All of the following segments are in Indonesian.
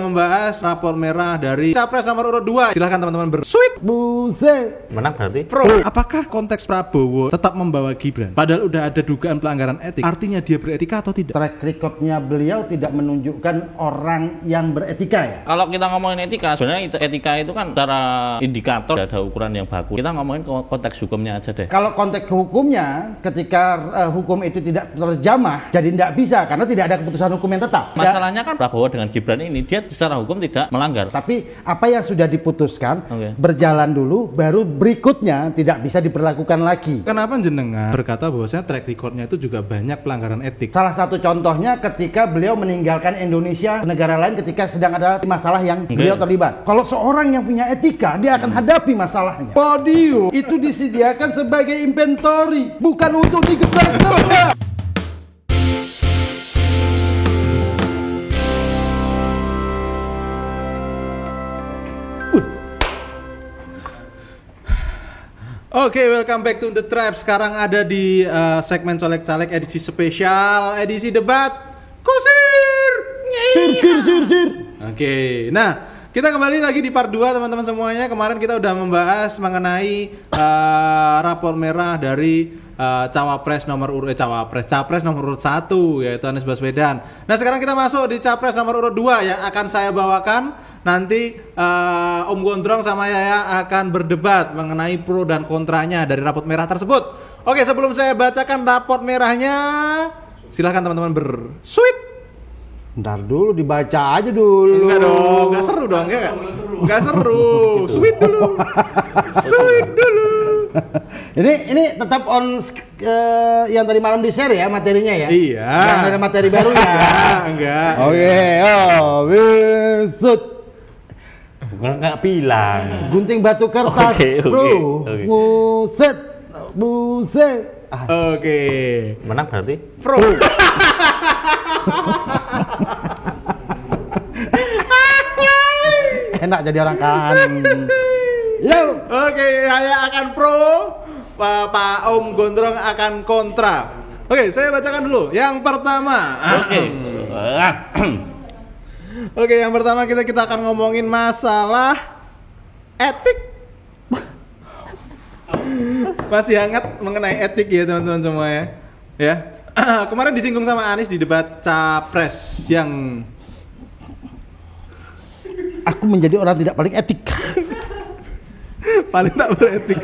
membahas rapor merah dari Capres nomor urut 2. Silahkan teman-teman bersuit. Buset. Menang berarti? Pro, apakah konteks Prabowo tetap membawa Gibran? Padahal udah ada dugaan pelanggaran etik. Artinya dia beretika atau tidak? Track recordnya beliau tidak menunjukkan orang yang beretika ya. Kalau kita ngomongin etika, sebenarnya etika itu kan secara indikator ada ukuran yang baku. Kita ngomongin konteks hukumnya aja deh. Kalau konteks hukumnya, ketika hukum itu tidak terjamah, jadi tidak bisa karena tidak ada keputusan hukum yang tetap. Masalahnya kan Prabowo dengan Gibran ini dia secara hukum tidak melanggar. Tapi apa yang sudah diputuskan berjalan dulu, baru berikutnya tidak bisa diberlakukan lagi. Kenapa jenengan berkata bahwasanya track recordnya itu juga banyak pelanggaran etik? Salah satu contohnya ketika beliau meninggalkan Indonesia ke negara lain ketika sedang ada masalah yang beliau terlibat. Kalau seorang yang punya etika, dia akan hadapi masalahnya. Podium itu disediakan sebagai inventory, bukan untuk digebrak-gebrak. Oke, welcome back to The Tribe. Sekarang ada di segmen colek-calek edisi spesial, edisi debat kusir. Sir. Oke, nah kita kembali lagi di part 2 teman-teman semuanya. Kemarin kita udah membahas mengenai rapor merah dari Capres nomor urut 1 yaitu Anies Baswedan. Nah sekarang kita masuk di Capres nomor urut 2 yang akan saya bawakan. Nanti Om Gondrong sama Yaya akan berdebat mengenai pro dan kontranya dari rapor merah tersebut. Oke, sebelum saya bacakan rapor merahnya, silahkan teman-teman bersuit. Ntar dulu dibaca aja dulu. Enggak dong, enggak seru dong ya kan? Enggak seru. Sweet dulu. Sweet dulu. Ini tetap on yang tadi malam di share ya materinya ya? Iya. Jangan ada materi baru ya? Enggak. Oke, besut. Enggak bilang. Gunting batu kertas, bro. Buset. Oke. Menang berarti? Pro. Enak jadi orang kanan. Yo. Oke, saya akan pro. Pak Om Gondrong akan kontra. Oke, saya bacakan dulu. Yang pertama. Oke, yang pertama kita akan ngomongin masalah etik. Masih hangat mengenai etik ya teman-teman semua ya. Ya. Kemarin disinggung sama Anies di debat Capres yang aku menjadi orang tidak paling etik. Paling tak beretik.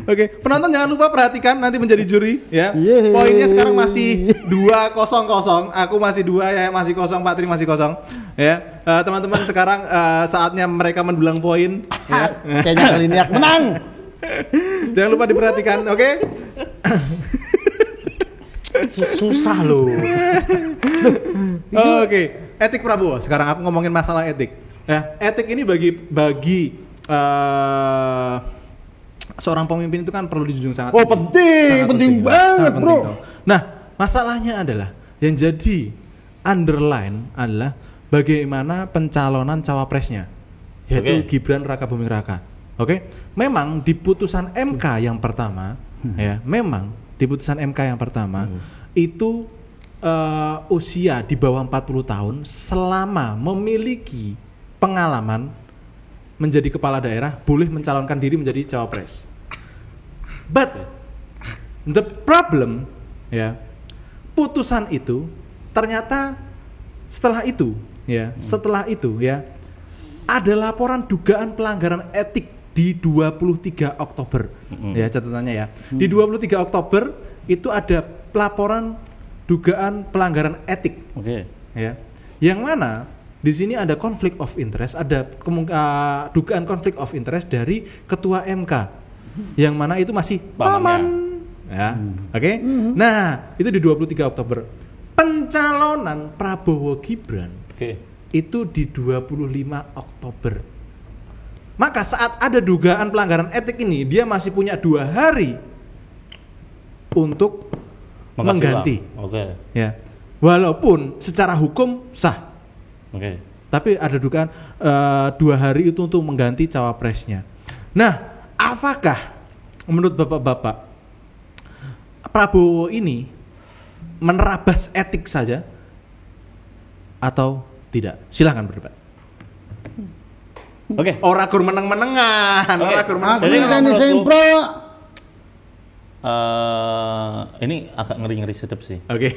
Oke. Penonton jangan lupa perhatikan nanti menjadi juri ya. Poinnya sekarang masih 2-0. Aku masih 2, ya masih 0, Pak Tri masih 0. Ya. Teman-teman sekarang saatnya mereka mendulang poin ya. Kayaknya kali ini aku menang. Jangan lupa diperhatikan, oke? Susah loh. Oke. Etik Prabowo. Sekarang aku ngomongin masalah etik. Ya, etik ini bagi seorang pemimpin itu kan perlu dijunjung sangat. Penting banget, bro. Nah, masalahnya adalah yang jadi underline adalah bagaimana pencalonan cawapresnya, yaitu Gibran Raka Buming Raka. Oke, memang di putusan MK yang pertama, itu usia di bawah 40 tahun selama memiliki pengalaman menjadi kepala daerah boleh mencalonkan diri menjadi cawapres. But the problem ya, putusan itu ternyata setelah itu ada laporan dugaan pelanggaran etik di 23 Oktober. Ya, catatannya ya. Di 23 Oktober itu ada laporan dugaan pelanggaran etik. Ya. Yang mana di sini ada konflik of interest, ada dugaan konflik of interest dari ketua MK, yang mana itu masih paman, ya, oke. Nah, itu di 23 Oktober. Pencalonan Prabowo Gibran itu di 25 Oktober. Maka saat ada dugaan pelanggaran etik ini, dia masih punya 2 hari untuk mengganti. Ya, walaupun secara hukum sah. Tapi ada dugaan 2 hari itu untuk mengganti cawapresnya. Nah, apakah menurut bapak-bapak Prabowo ini menerabas etik saja atau tidak? Silahkan berdebat. Oke. Ora gur meneng-menengan, Oke. ora gur Aku Jadi meneng-menengan. ini menurutku- sempro. Ini agak ngeri-ngeri sedep sih. Oke.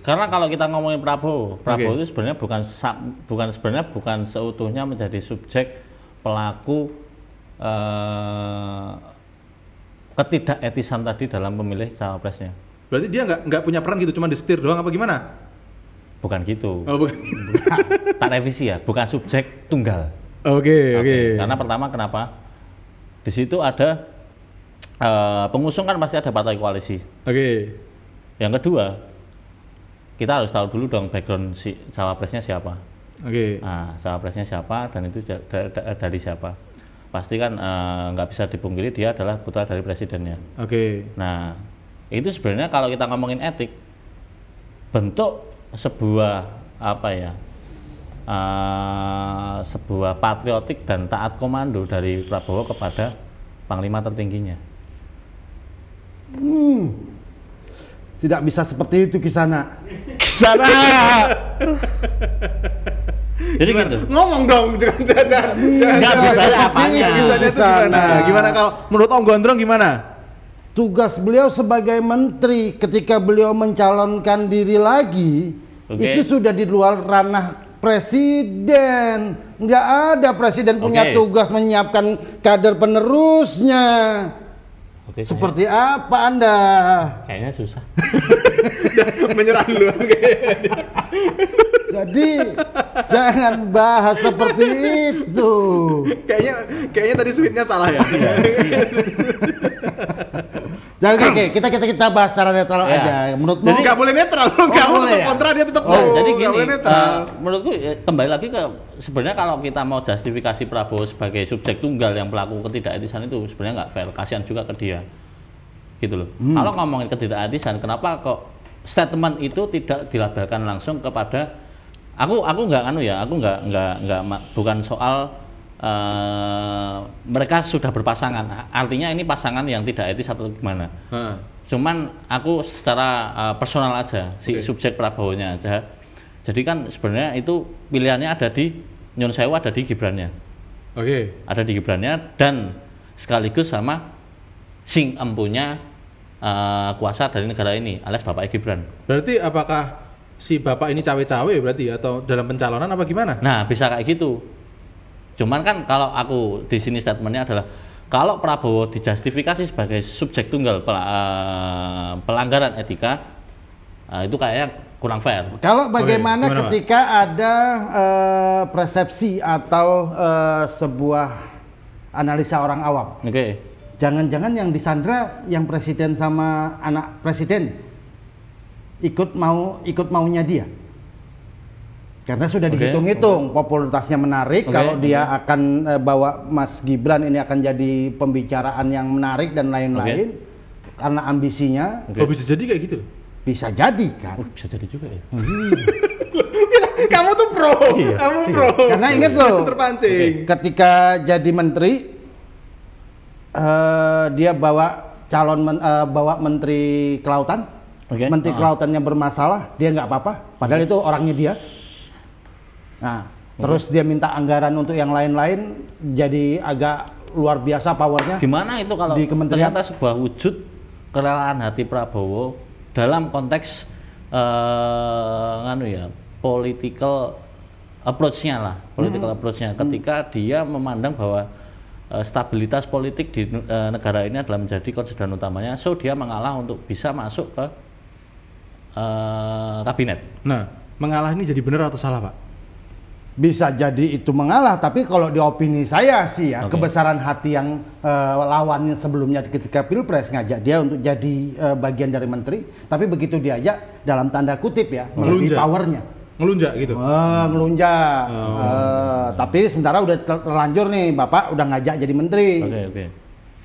Karena kalau kita ngomongin Prabowo Oke. itu sebenarnya bukan seutuhnya menjadi subjek pelaku ketidaketisan tadi dalam memilih cawapresnya. Berarti dia nggak punya peran gitu, cuma disetir doang apa gimana? Bukan gitu. Oh, bukan. Tak revisi ya, bukan subjek tunggal. Oke. Karena pertama kenapa? Di situ ada pengusung kan pasti ada partai koalisi. Oke. Yang kedua, kita harus tahu dulu dong background si cawapresnya siapa. Oke. Nah, cawapresnya siapa dan itu dari siapa. Pasti kan nggak bisa dipungkiri dia adalah putra dari presidennya. Oke. Nah, itu sebenarnya kalau kita ngomongin etik, bentuk sebuah sebuah patriotik dan taat komando dari Prabowo kepada panglima tertingginya. Tidak bisa seperti itu Kisana. Sana. Jadi gitu. Ngomong dong, jangan. Nggak bisa apanya. Bisanya itu gimana? Gimana kalau menurut Om Gondrong gimana? Tugas beliau sebagai menteri ketika beliau mencalonkan diri lagi, Oke. itu sudah di luar ranah presiden. Nggak ada presiden punya Oke. tugas menyiapkan kader penerusnya. Oke, Seperti apa Anda? kayaknya susah. Menyerah duluan kayaknya. Jadi jangan bahas seperti itu. Kayaknya tadi sweetnya salah ya. Jangan oke, kita bahas secara netral Ya. aja. Menurutmu? Jadi Nggak boleh netral, lu nggak boleh boleh ya? kontra dia tetap Oh, pro. Jadi Nggak gini, boleh netral. menurutku kembali lagi ke sebenarnya kalau kita mau justifikasi Prabowo sebagai subjek tunggal yang pelaku ketidaketisan itu sebenarnya nggak fair, kasihan juga ke dia, gitu loh. Kalau ngomongin ketidaketisan, kenapa kok statement itu tidak dilabelkan langsung kepada aku bukan soal mereka sudah berpasangan, artinya ini pasangan yang tidak etis atau gimana. Heeh. Cuman aku secara personal aja, si Oke. subjek Prabowo-nya aja. Jadi kan sebenarnya itu pilihannya ada di Nyun Sewu, ada di Gibrannya. Oke. Ada di Gibrannya dan sekaligus sama sing empunya kuasa dari negara ini alias Bapak Gibran. Berarti apakah si bapak ini cawe-cawe berarti atau dalam pencalonan apa gimana? Nah, bisa kayak gitu. Cuman kan kalau aku di sini statementnya adalah kalau Prabowo dijustifikasi sebagai subjek tunggal pelanggaran etika, itu kayaknya kurang fair. Kalau bagaimana gimana, Pak? ketika ada persepsi atau sebuah analisa orang awam, Oke. jangan-jangan yang disandra yang presiden sama anak presiden ikut maunya dia, karena sudah Oke. dihitung-hitung popularitasnya menarik. Oke. Kalau dia akan bawa Mas Gibran ini akan jadi pembicaraan yang menarik dan lain-lain, karena ambisinya Oke. Oh, bisa jadi kayak gitu. bisa jadi kan. Bisa jadi juga ya. Kamu tuh pro. Iya. Kamu pro. Karena ingat loh, terpancing. ketika jadi menteri dia bawa menteri kelautan. Oke. Menteri kelautannya bermasalah, dia nggak apa-apa, padahal itu orangnya dia. Nah, terus dia minta anggaran untuk yang lain-lain, jadi agak luar biasa powernya. Gimana itu kalau Di kementerian? ternyata sebuah wujud kerelaan hati Prabowo dalam konteks political approach-nya lah, approach-nya ketika dia memandang bahwa stabilitas politik di negara ini adalah menjadi konsideran utamanya, so dia mengalah untuk bisa masuk ke kabinet. Nah, mengalah ini jadi benar atau salah, Pak? Bisa jadi itu mengalah, tapi kalau di opini saya sih ya, Oke. kebesaran hati yang lawannya sebelumnya ketika Pilpres ngajak dia untuk jadi bagian dari menteri, tapi begitu diajak dalam tanda kutip ya, melebihi Melunjak. powernya. Ngelunjak gitu. Ngelunjak. Oh. Tapi sementara udah terlanjur nih, Bapak udah ngajak jadi menteri. Oke.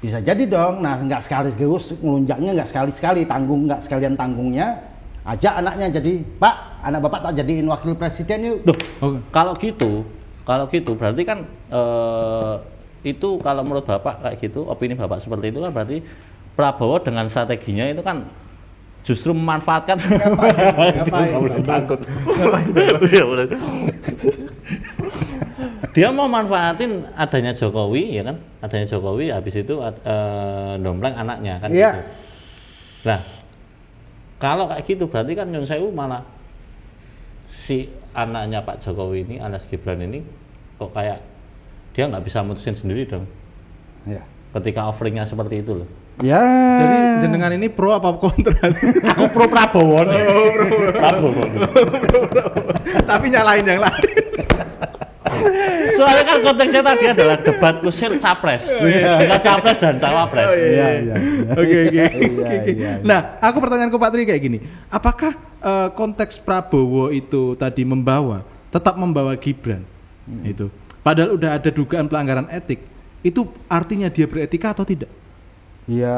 Bisa jadi dong. Nah, nggak sekaligus ngelunjaknya, nggak sekali-sekali tanggung, nggak sekalian tanggungnya. Ajak anaknya jadi, Pak, anak Bapak tak jadiin wakil presiden yuk. Duh, Oke. kalau gitu berarti kan itu kalau menurut Bapak kayak gitu, opini Bapak seperti itu kan berarti Prabowo dengan strateginya itu kan justru memanfaatkan. Ngapain? Takut. Dia mau manfaatin adanya Jokowi, ya kan? Adanya Jokowi, habis itu dompleng anaknya kan. Iya. Gitu. Nah, kalau kayak gitu berarti kan Nyun Sewu malah si anaknya Pak Jokowi ini, alias Gibran ini, kok kayak dia nggak bisa mutusin sendiri dong. Iya. Ketika offeringnya seperti itu loh. Ya. Jadi jenengan ini pro apa kontra? Aku pro Prabowo nih. Prabowo. Tapi nyalain yang lain. Soalnya kan konteksnya tadi adalah debat kusir capres, bukan capres dan cawapres. Iya. Oke. Iya. Nah, aku pertanyaanku Pak Tri kayak gini. Apakah konteks Prabowo itu tadi tetap membawa Gibran? Itu. Padahal udah ada dugaan pelanggaran etik. Itu artinya dia beretika atau tidak? Ya,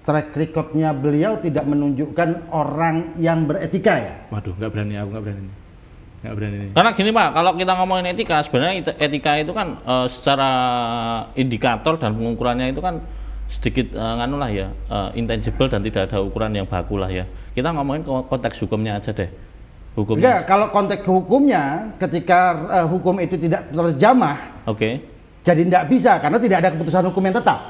track recordnya beliau tidak menunjukkan orang yang beretika ya. Waduh, nggak berani. Nggak berani. Karena gini Pak, kalau kita ngomongin etika, sebenarnya etika itu kan secara indikator dan pengukurannya itu kan sedikit intangible dan tidak ada ukuran yang baku lah ya. Kita ngomongin konteks hukumnya aja deh. Hukumnya. Enggak, kalau konteks hukumnya ketika hukum itu tidak terjamah, jadi tidak bisa karena tidak ada keputusan hukum yang tetap.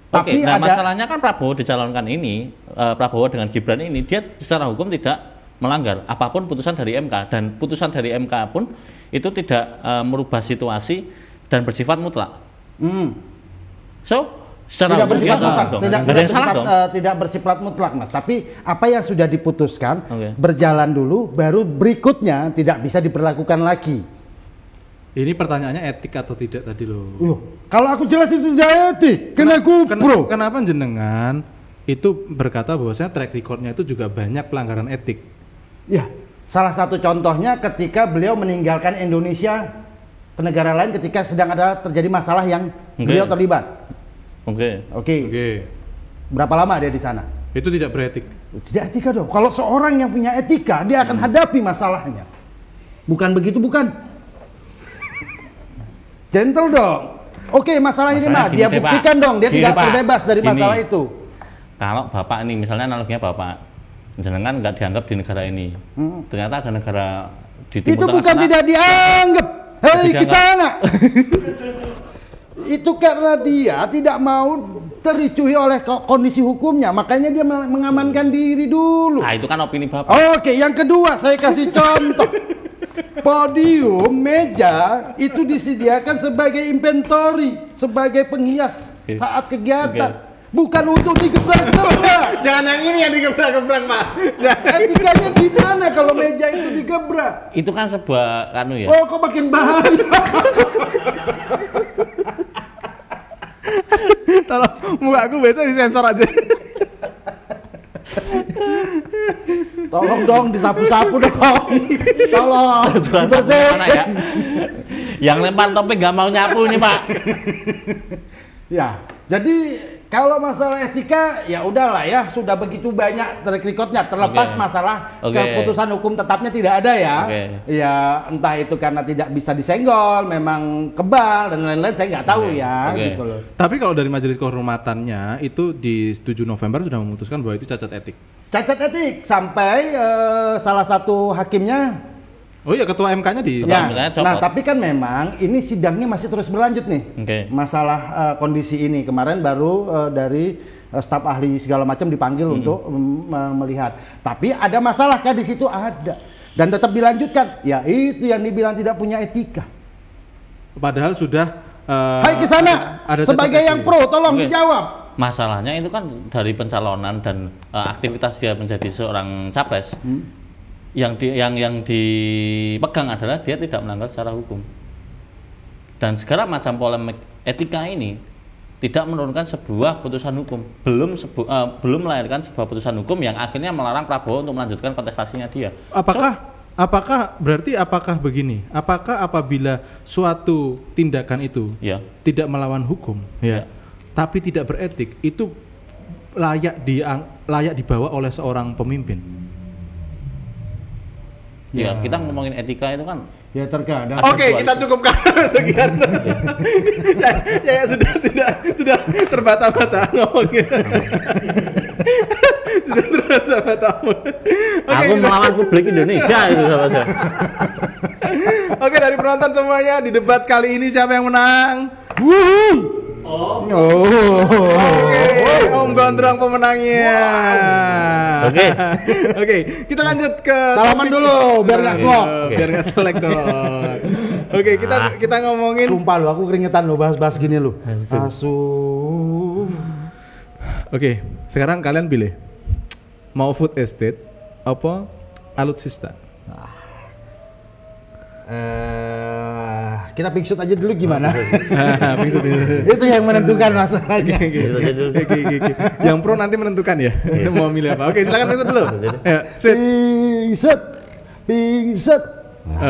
Tapi masalahnya kan Prabowo dicalonkan ini, Prabowo dengan Gibran ini, dia secara hukum tidak melanggar apapun putusan dari MK, dan putusan dari MK pun itu tidak merubah situasi dan bersifat mutlak. So, secara tidak bersifat mutlak, tidak bersifat mutlak, Mas. Tapi apa yang sudah diputuskan berjalan dulu, baru berikutnya tidak bisa diberlakukan lagi. Ini pertanyaannya etik atau tidak tadi loh. Kalau aku jelas itu tidak etik, kena kupro. Kenapa jenengan itu berkata bahwasanya track recordnya itu juga banyak pelanggaran etik? Ya, salah satu contohnya ketika beliau meninggalkan Indonesia ke negara lain ketika sedang ada terjadi masalah yang beliau terlibat. Oke. Berapa lama dia di sana? Itu tidak beretik. Tidak etika dong. Kalau seorang yang punya etika, dia akan hadapi masalahnya. Bukan begitu, bukan? Gentle dong. Oke, masalah ini mah dia buktikan dong, dia tidak terbebas dari masalah itu. Kalau Bapak ini, misalnya analoginya Bapak, jenengan nggak dianggap di negara ini, ternyata ada negara di Timur Tengah. Itu bukan tidak dianggap. Hei, ke sana. Itu karena dia tidak mau tericui oleh kondisi hukumnya, makanya dia mengamankan diri dulu. Nah, itu kan opini Bapak. Oke, yang kedua saya kasih contoh. Podium, meja itu disediakan sebagai inventory, sebagai penghias saat kegiatan. Bukan untuk digebrak-gebrak. Jangan yang ini yang digebrak-gebrak, Pak. Etikanya gimana kalau meja itu digebrak? Itu kan sebuah ya. Oh, kok makin bahaya. Tolong muka aku biasa disensor aja. Tolong dong disapu-sapu dong. Tolong. Ya? Yang lempar topik gak mau nyapu nih, Pak. Ya, jadi kalau masalah etika ya udahlah ya, sudah begitu banyak track recordnya, terlepas masalah keputusan hukum tetapnya tidak ada ya. Ya entah itu karena tidak bisa disenggol, memang kebal dan lain-lain, saya nggak tahu gitu loh. Tapi kalau dari majelis kehormatannya itu di 7 November sudah memutuskan bahwa itu cacat etik. Cacat etik sampai salah satu hakimnya. Oh iya, ketua MK-nya di. Ya, nah tapi kan memang ini sidangnya masih terus berlanjut nih. Masalah kondisi ini kemarin baru dari staf ahli segala macam dipanggil untuk melihat. Tapi ada masalah kan di situ ada dan tetap dilanjutkan. Ya itu yang dibilang tidak punya etika. Padahal sudah. Hai ke sana. Sebagai yang pro, tolong dijawab. Masalahnya itu kan dari pencalonan dan aktivitas dia menjadi seorang capres. Yang dipegang adalah dia tidak melanggar secara hukum, dan segala macam polemik etika ini tidak menurunkan sebuah putusan hukum, belum melahirkan sebuah putusan hukum yang akhirnya melarang Prabowo untuk melanjutkan kontestasinya dia. Apakah begini? Apakah apabila suatu tindakan itu tidak melawan hukum, tapi tidak beretik, itu layak dibawa oleh seorang pemimpin? Ya, kita ngomongin etika itu kan ya terkadang. Oke, kita cukupkan sekian. sudah terbata-bata ngomongin. Sejahtera sama tamu. Aku melawan publik Indonesia itu sama saya. Oke, dari penonton semuanya di debat kali ini siapa yang menang? Oke, Om Gondrong pemenangnya. Oke, kita lanjut ke Salaman dulu biar nggak selek. Biar nggak selek dong. Oke, kita ngomongin. Sumpah lu, aku keringetan lu bahas-bahas gini lu. Oke, sekarang kalian pilih mau food estate apa alutsista? Kita pick shoot aja dulu gimana? Maksud Itu yang menentukan masalahnya. Yang pro nanti menentukan ya. Mau milih apa? Oke, silakan masuk dulu. Ya, sweet. Pick shoot.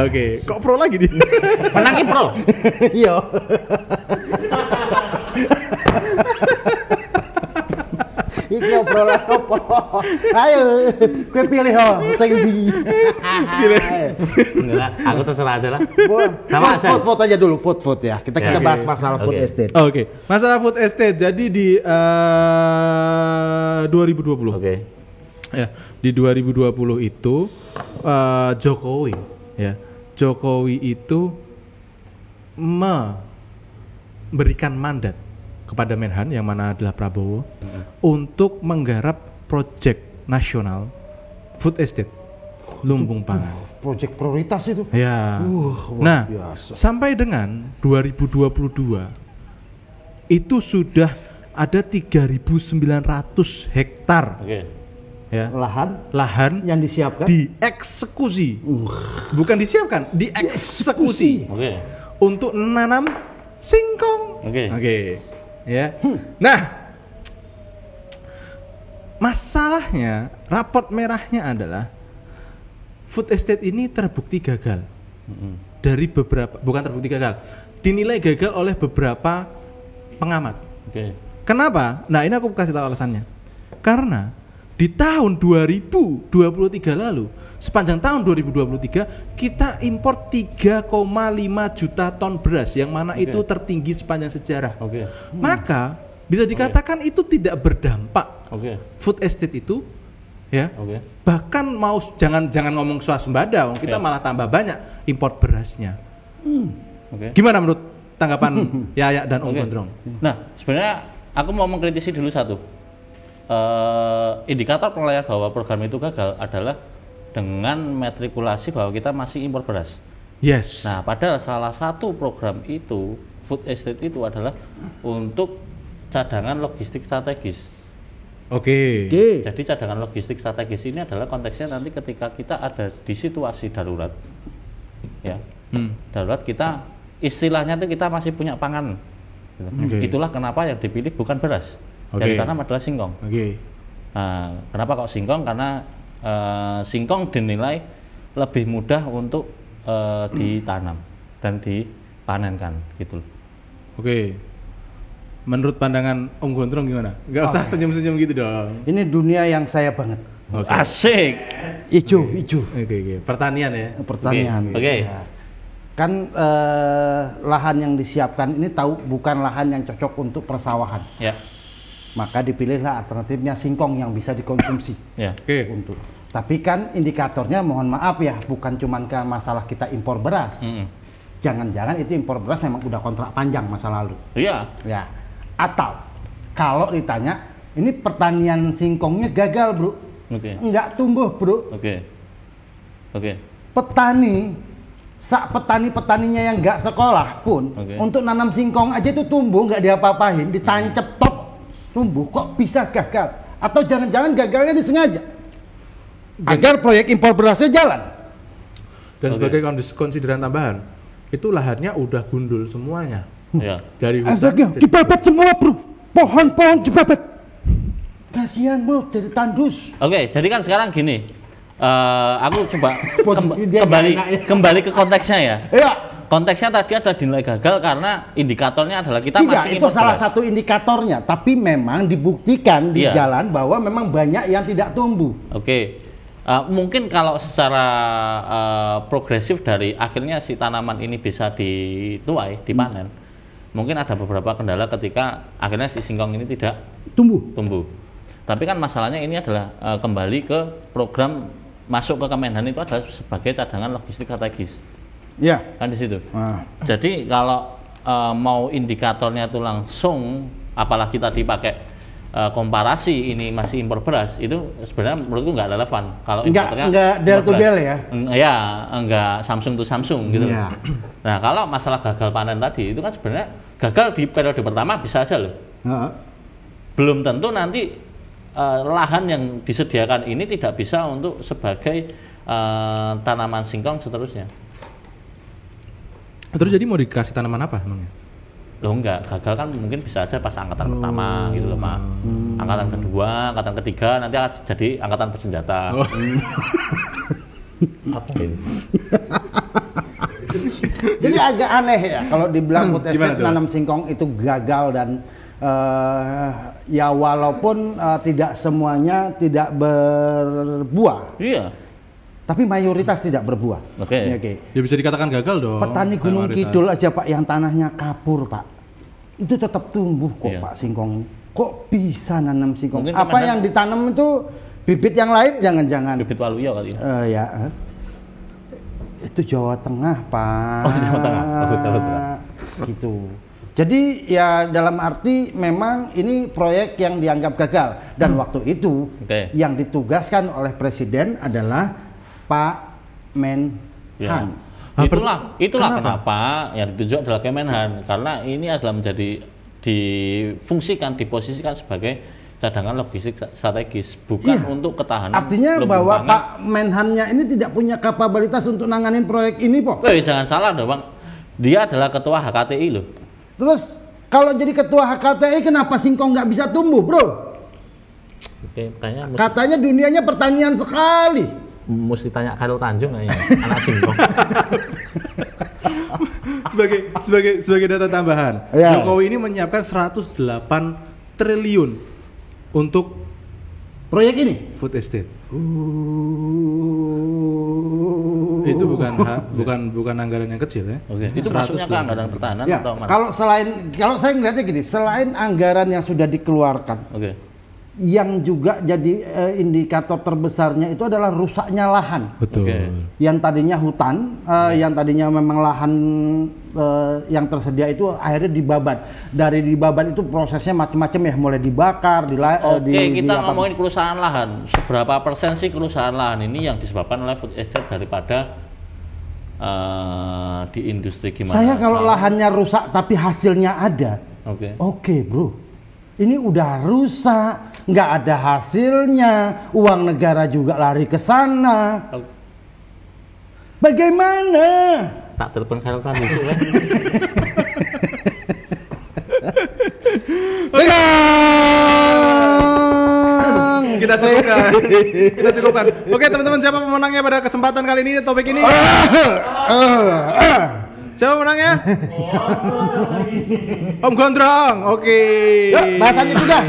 Oke, kok pro lagi dia? Menang pro. Iya. Iki obrolan apa? Ayo, gue pilih ho, sing ndi. Enggak, aku terserah aja lah. Sama aja. Vote aja dulu, vote ya. Kita bahas masalah food estate. Oke, masalah food estate. Jadi di 2020. Oke. Ya, di 2020 itu Jokowi itu memberikan mandat kepada Menhan yang mana adalah Prabowo untuk menggarap proyek nasional food estate lumbung pangan. Proyek prioritas itu. Ya. Nah, biasa. Sampai dengan 2022 itu sudah ada 3.900 hektar. Ya. Lahan yang disiapkan dieksekusi. Bukan disiapkan, dieksekusi. Untuk menanam singkong. Oke. Ya. Nah, masalahnya rapot merahnya adalah food estate ini terbukti gagal. Dari beberapa, bukan terbukti gagal, dinilai gagal oleh beberapa pengamat. Kenapa? Nah, ini aku kasih tahu alasannya. Karena di tahun 2023 lalu, sepanjang tahun 2023 kita impor 3,5 juta ton beras yang mana itu tertinggi sepanjang sejarah. Maka bisa dikatakan itu tidak berdampak. Food estate itu ya. Bahkan mau jangan ngomong swasembada, kita malah tambah banyak impor berasnya. Gimana menurut tanggapan Yaya dan Om Gondrong? Nah, sebenarnya aku mau mengkritisi dulu satu. Indikator penilaian bahwa program itu gagal adalah dengan matrikulasi bahwa kita masih impor beras. Yes. Nah, padahal salah satu program itu food estate itu adalah untuk cadangan logistik strategis. Jadi cadangan logistik strategis ini adalah konteksnya nanti ketika kita ada di situasi darurat, ya, darurat kita istilahnya itu kita masih punya pangan. Itulah kenapa yang dipilih bukan beras. Dan karena adalah singkong. Nah, kenapa kok singkong? Karena singkong dinilai lebih mudah untuk ditanam dan dipanenkan, gitu. Menurut pandangan Om Gondrong gimana? Gak usah senyum-senyum gitu dong. Ini dunia yang saya banget. Asik. Ijo. Pertanian ya. Pertanian. Kan lahan yang disiapkan ini bukan lahan yang cocok untuk persawahan. Ya. Maka dipilihlah alternatifnya singkong yang bisa dikonsumsi. Tapi kan indikatornya mohon maaf ya, bukan cuma ke masalah kita impor beras. Jangan-jangan itu impor beras memang udah kontrak panjang masa lalu. Ya. Atau kalau ditanya, ini pertanian singkongnya gagal, bro. Nggak tumbuh, bro. Petani-petaninya yang nggak sekolah pun untuk nanam singkong aja itu tumbuh nggak diapa-apain, ditancap top tumbuh, kok bisa gagal? Atau jangan-jangan gagalnya disengaja agar proyek impor berasnya jalan. Dan sebagai konsideran tambahan, itu lahannya udah gundul semuanya. Dari hutan dibabat semua, bro. Pohon-pohon dibabat. Kasihan, bro, jadi tandus. Jadi kan sekarang gini, aku coba kembali ke konteksnya ya. Konteksnya tadi ada dinilai gagal karena indikatornya adalah kita masih impor beras. Itu salah satu indikatornya, tapi memang dibuktikan di jalan bahwa memang banyak yang tidak tumbuh. Mungkin kalau secara progresif dari akhirnya si tanaman ini bisa dituai, dipanen. Mungkin ada beberapa kendala ketika akhirnya si singkong ini tidak tumbuh. Tapi kan masalahnya ini adalah kembali ke program masuk ke Kemenhan itu adalah sebagai cadangan logistik strategis. Ya. Kan di situ. Jadi kalau mau indikatornya itu langsung, apalagi tadi pakai komparasi ini masih impor beras, itu sebenarnya menurutku nggak relevan. Kalau indikatornya nggak del to del ya? Ya, nggak Samsung to Samsung gitu. Ya. Nah, kalau masalah gagal panen tadi itu kan sebenarnya gagal di periode pertama bisa aja loh. Belum tentu nanti lahan yang disediakan ini tidak bisa untuk sebagai tanaman singkong seterusnya. Terus jadi mau dikasih tanaman apa emangnya? Loh enggak, gagal kan mungkin bisa aja pas angkatan pertama gitu loh Pak. Angkatan kedua, angkatan ketiga nanti akan jadi angkatan bersenjata. Apa ini? Jadi agak aneh ya kalau dibilang food estate nanam singkong itu gagal dan ya walaupun tidak semuanya tidak berbuah. Iya. Tapi mayoritas tidak berbuah. Oke. Ya bisa dikatakan gagal dong. Petani Gunung Kidul aja Pak yang tanahnya kapur Pak. Itu tetap tumbuh kok Pak singkong. Kok bisa nanam singkong? Mungkin apa yang ditanam itu bibit yang lain jangan-jangan. Bibit waluyo kali ya. Ya. Itu Jawa Tengah Pak. Oh Jawa Tengah. Jawa Tengah. Gitu. Jadi ya dalam arti memang ini proyek yang dianggap gagal dan waktu itu yang ditugaskan oleh Presiden adalah Pak Menhan. Ya. Itulah kenapa yang ditunjuk adalah Kemenhan, karena ini adalah menjadi diposisikan sebagai cadangan logistik strategis, bukan untuk ketahanan. Artinya bahwa pangan. Pak Menhannya ini tidak punya kapabilitas untuk nanganin proyek ini, Pak. Jangan salah dong, Bang. Dia adalah ketua HKTI loh. Terus kalau jadi ketua HKTI kenapa singkong nggak bisa tumbuh, Bro? Katanya dunianya pertanian sekali. Mesti tanya Khairul Tanjung kayaknya, anak singkong. sebagai data tambahan, Jokowi ini menyiapkan 108 triliun untuk proyek ini food estate. Itu bukan anggaran yang kecil ya. Itu masuknya ke anggaran pertahanan atau mana? Kalau saya ngeliatnya gini, selain anggaran yang sudah dikeluarkan, yang juga jadi indikator terbesarnya itu adalah rusaknya lahan. Betul. Yang tadinya hutan, yang tadinya memang lahan yang tersedia itu akhirnya dibabat. Dari dibabat itu prosesnya macam-macam ya, mulai dibakar, kita ngomongin kerusakan lahan. Seberapa persen sih kerusakan lahan ini yang disebabkan oleh food estate daripada di industri gimana? Saya kalau lahannya rusak tapi hasilnya ada. Oke, Bro. Ini udah rusak, nggak ada hasilnya, uang negara juga lari ke sana. Bagaimana? Tak telepon Khairul Tanjung kan? Kita cukupkan. Oke teman-teman, siapa pemenangnya pada kesempatan kali ini topik ini? Siapa menangnya? Om Gondrong. Oke. Bahasanya sudah.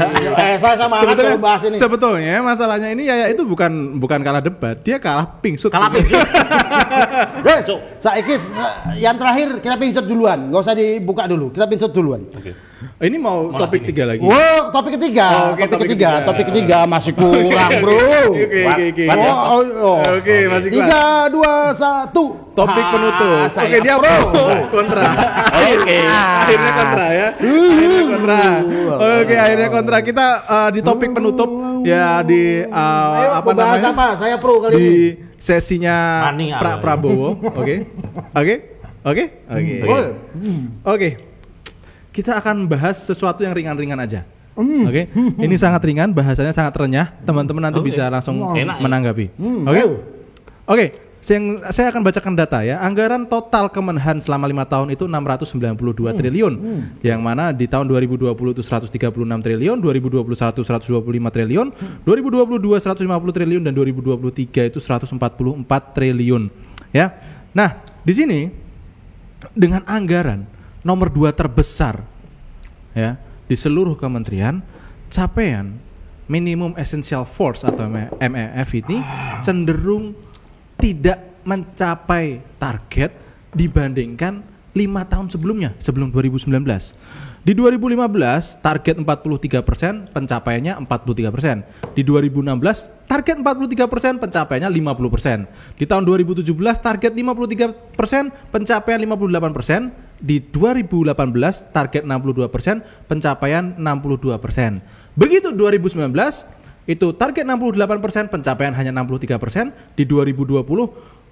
Saya sama Anto bahas ini. Sebetulnya masalahnya ini Yaya itu bukan kalah debat, dia kalah pingsut. Saiki yang terakhir kita pingsut duluan, nggak usah dibuka dulu. Kita pingsut duluan. Ini mau topik 3 lagi. Wow, topik ketiga. Topik ketiga masih kurang, Bro. Oke, masih kurang. 3, 2, 1. Topik penutup. Oke, dia kontra. Akhirnya kontra ya. Akhirnya kontra. Kita di topik penutup ya di apa namanya? Apa? Saya pro kali ini. Di sesinya Prabowo. Oke. Kita akan bahas sesuatu yang ringan-ringan aja. Ini sangat ringan, bahasanya sangat renyah. Teman-teman nanti bisa langsung menanggapi. Oke. Saya akan bacakan data ya. Anggaran total Kemenhan selama 5 tahun itu 692 triliun. Yang mana di tahun 2020 itu 136 triliun, 2021 125 triliun, 2022 150 triliun dan 2023 itu 144 triliun. Ya. Nah, di sini dengan anggaran nomor 2 terbesar ya di seluruh kementerian, capaian minimum essential force atau MEF ini cenderung tidak mencapai target dibandingkan 5 tahun sebelumnya, sebelum 2019. Di 2015 target 43%, pencapaiannya 43%. Di 2016 target 43%, pencapaiannya 50%. Di tahun 2017 target 53%, pencapaian 58%. Di 2018 target 62%, pencapaian 62%. Begitu 2019 itu target 68%, pencapaian hanya 63%. Di 2020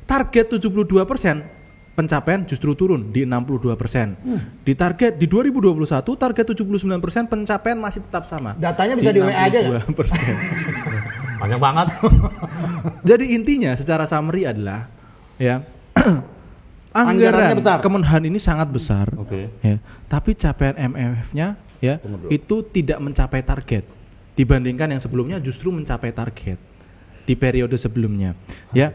target 72%, pencapaian justru turun di 62%. Di 2021 target 79%, pencapaian masih tetap sama. Datanya bisa di WA aja ya? 62%. Banyak banget. Jadi intinya secara summary adalah ya Anggarannya besar. anggaran Kemenhan ini sangat besar. Oke. Ya, tapi capaian MMF-nya ya itu tidak mencapai target dibandingkan yang sebelumnya justru mencapai target di periode sebelumnya. Ya.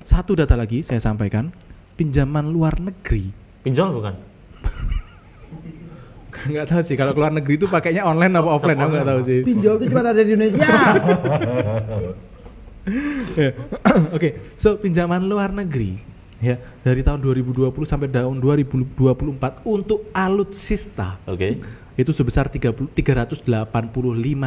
Satu data lagi saya sampaikan. Pinjaman luar negeri. Pinjol bukan? Nggak tahu sih kalau keluar negeri itu pakainya online apa offline, aku nggak tahu sih. Pinjol itu cuma ada di Indonesia. Oke, so pinjaman luar negeri ya dari tahun 2020 sampai tahun 2024 untuk alutsista. Oke. Itu sebesar 385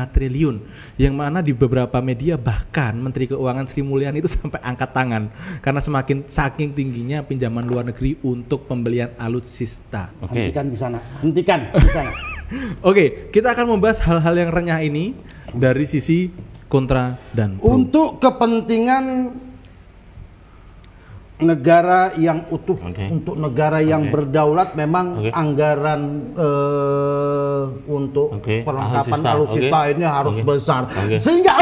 triliun, yang mana di beberapa media bahkan Menteri Keuangan Sri Mulyani itu sampai angkat tangan karena saking tingginya pinjaman luar negeri untuk pembelian alutsista. Oke. Hentikan di sana. Hentikan di sana. Oke, kita akan membahas hal-hal yang renyah ini dari sisi kontra dan pro. Untuk kepentingan negara yang utuh, untuk negara yang berdaulat, memang anggaran untuk perlengkapan alutsista ini harus besar. Sehingga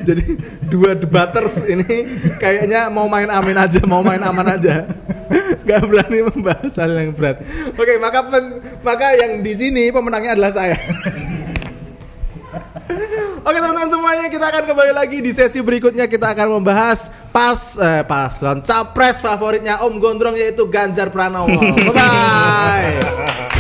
jadi dua debaters ini kayaknya mau main amin aja, mau main aman aja, nggak berani membahas hal yang berat. Oke, maka yang di sini pemenangnya adalah saya. Oke teman-teman semuanya, kita akan kembali lagi di sesi berikutnya. Kita akan membahas paslon capres favoritnya Om Gondrong, yaitu Ganjar Pranowo. Bye bye.